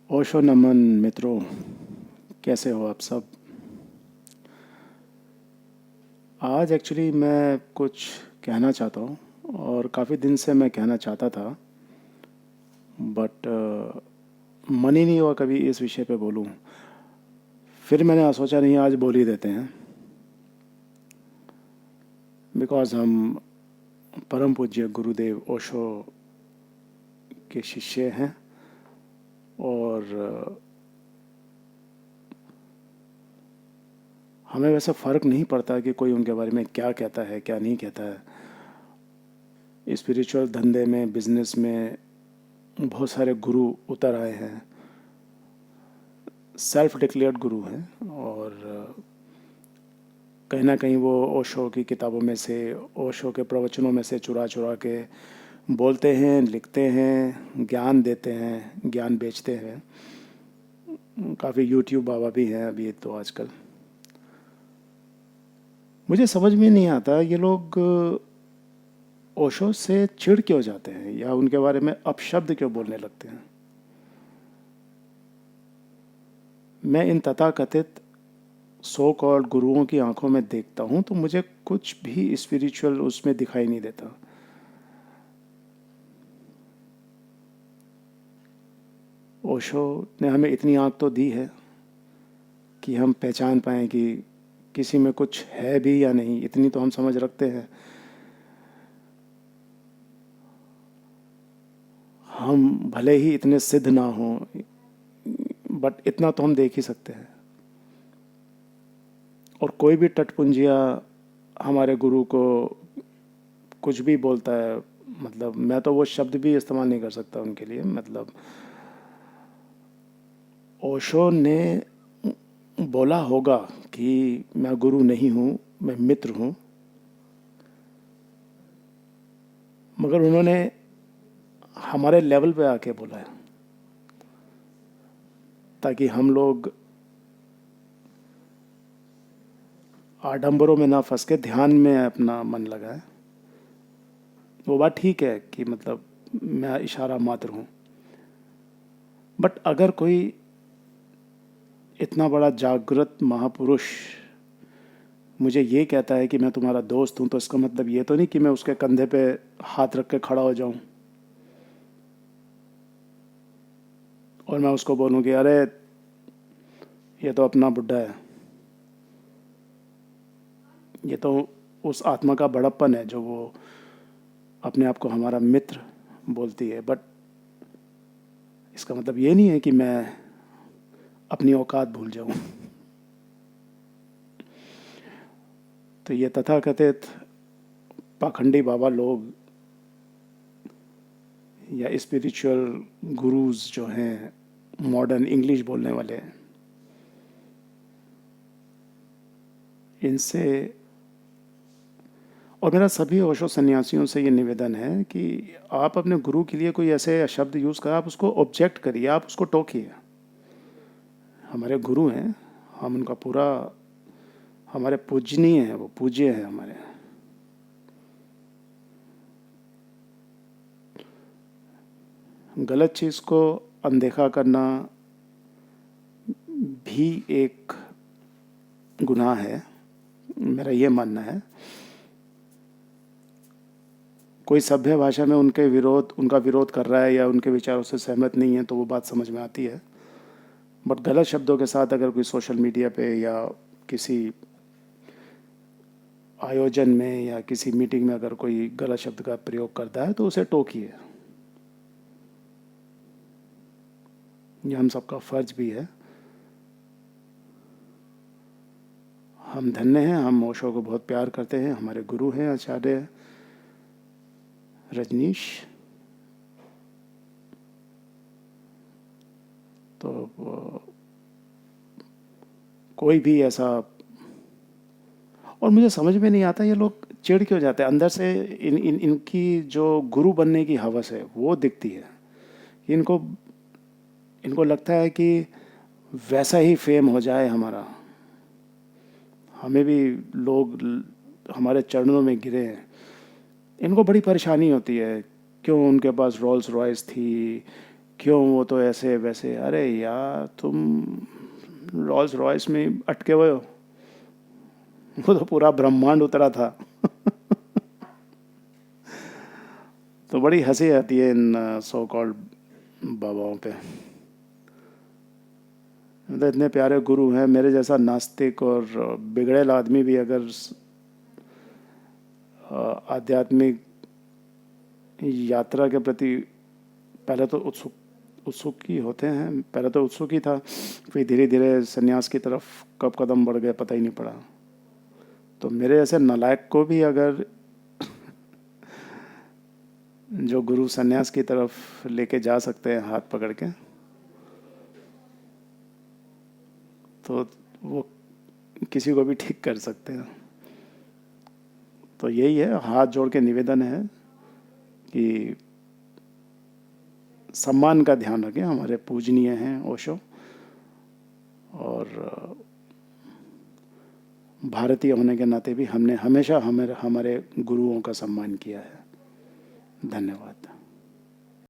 ओशो नमन मित्रों, कैसे हो आप सब। आज एक्चुअली मैं कुछ कहना चाहता हूँ और काफ़ी दिन से मैं कहना चाहता था, बट मन ही नहीं हुआ कभी इस विषय पे बोलूँ। फिर मैंने सोचा नहीं, आज बोल ही देते हैं। बिकॉज़ हम परम पूज्य गुरुदेव ओशो के शिष्य हैं और हमें वैसा फ़र्क नहीं पड़ता कि कोई उनके बारे में क्या कहता है क्या नहीं कहता है। स्पिरिचुअल धंधे में, बिजनेस में बहुत सारे गुरु उतर आए हैं, सेल्फ डिक्लेयर्ड गुरु हैं, और कहीं ना कहीं वो ओशो की किताबों में से, ओशो के प्रवचनों में से चुरा चुरा के बोलते हैं, लिखते हैं, ज्ञान देते हैं, ज्ञान बेचते हैं। काफ़ी यूट्यूब बाबा भी हैं अभी तो आजकल। मुझे समझ में नहीं आता ये लोग ओशो से चिढ़ क्यों जाते हैं या उनके बारे में अपशब्द क्यों बोलने लगते हैं। मैं इन तथाकथित सो कॉल्ड गुरुओं की आंखों में देखता हूँ तो मुझे कुछ भी स्पिरिचुअल उसमें दिखाई नहीं देता। ओशो ने हमें इतनी आँख तो दी है कि हम पहचान पाएँ कि किसी में कुछ है भी या नहीं, इतनी तो हम समझ रखते हैं। हम भले ही इतने सिद्ध ना हों, बट इतना तो हम देख ही सकते हैं। और कोई भी टटपुंजिया हमारे गुरु को कुछ भी बोलता है, मतलब मैं तो वो शब्द भी इस्तेमाल नहीं कर सकता उनके लिए। मतलब ओशो ने बोला होगा कि मैं गुरु नहीं हूँ, मैं मित्र हूँ, मगर उन्होंने हमारे लेवल पे आके बोला है ताकि हम लोग आडंबरों में ना फंस के ध्यान में अपना मन लगाए। वो बात ठीक है कि मतलब मैं इशारा मात्र हूँ, बट अगर कोई इतना बड़ा जागृत महापुरुष मुझे ये कहता है कि मैं तुम्हारा दोस्त हूँ, तो इसका मतलब ये तो नहीं कि मैं उसके कंधे पे हाथ रख के खड़ा हो जाऊँ और मैं उसको बोलूँ कि अरे ये तो अपना बुड्ढा है, ये तो उस आत्मा का बड़प्पन है जो वो अपने आप को हमारा मित्र बोलती है। बट इसका मतलब ये नहीं है कि मैं अपनी औकात भूल जाऊँ। तो ये तथाकथित पाखंडी बाबा लोग या स्पिरिचुअल गुरुज जो हैं, मॉडर्न इंग्लिश बोलने वाले, इनसे और मेरा सभी ओशो सन्यासियों से ये निवेदन है कि आप अपने गुरु के लिए कोई ऐसे शब्द यूज़ करें, आप उसको ऑब्जेक्ट करिए, आप उसको टोकिए। हमारे गुरु हैं, हम उनका पूरा, हमारे पूजनीय हैं, वो पूज्य हैं हमारे। गलत चीज़ को अनदेखा करना भी एक गुनाह है, मेरा ये मानना है। कोई सभ्य भाषा में उनका विरोध कर रहा है या उनके विचारों से सहमत नहीं है तो वो बात समझ में आती है, बट गलत शब्दों के साथ अगर कोई सोशल मीडिया पे या किसी आयोजन में या किसी मीटिंग में अगर कोई गलत शब्द का प्रयोग करता है तो उसे टोकिए। ये हम सबका फर्ज भी है। हम धन्य हैं, हम ओशो को बहुत प्यार करते हैं, हमारे गुरु हैं आचार्य रजनीश। तो कोई भी ऐसा, और मुझे समझ में नहीं आता ये लोग चिढ़ क्यों जाते हैं अंदर से। इनकी जो गुरु बनने की हवस है वो दिखती है। इनको इनको लगता है कि वैसा ही फेम हो जाए हमारा, हमें भी लोग हमारे चरणों में गिरे हैं। इनको बड़ी परेशानी होती है, क्यों उनके पास रोल्स रॉयस थी, क्यों वो तो ऐसे वैसे, अरे यार तुम रॉल्स रॉयस में अटके हुए हो, वो तो पूरा ब्रह्मांड उतरा था। तो बड़ी हंसी आती है इन सो कॉल्ड बाबाओं पे। मतलब इतने प्यारे गुरु हैं, मेरे जैसा नास्तिक और बिगड़ेल आदमी भी अगर आध्यात्मिक यात्रा के प्रति पहले तो उत्सुक ही होते हैं, पहले तो उत्सुक ही था, फिर धीरे धीरे संन्यास की तरफ कब कदम बढ़ गए पता ही नहीं पड़ा। तो मेरे जैसे नालायक को भी अगर जो गुरु संन्यास की तरफ लेके जा सकते हैं हाथ पकड़ के, तो वो किसी को भी ठीक कर सकते हैं। तो यही है, हाथ जोड़ के निवेदन है कि सम्मान का ध्यान रखें, हमारे पूजनीय हैं ओशो, और भारतीय होने के नाते भी हमने हमेशा हमारे हमारे गुरुओं का सम्मान किया है। धन्यवाद।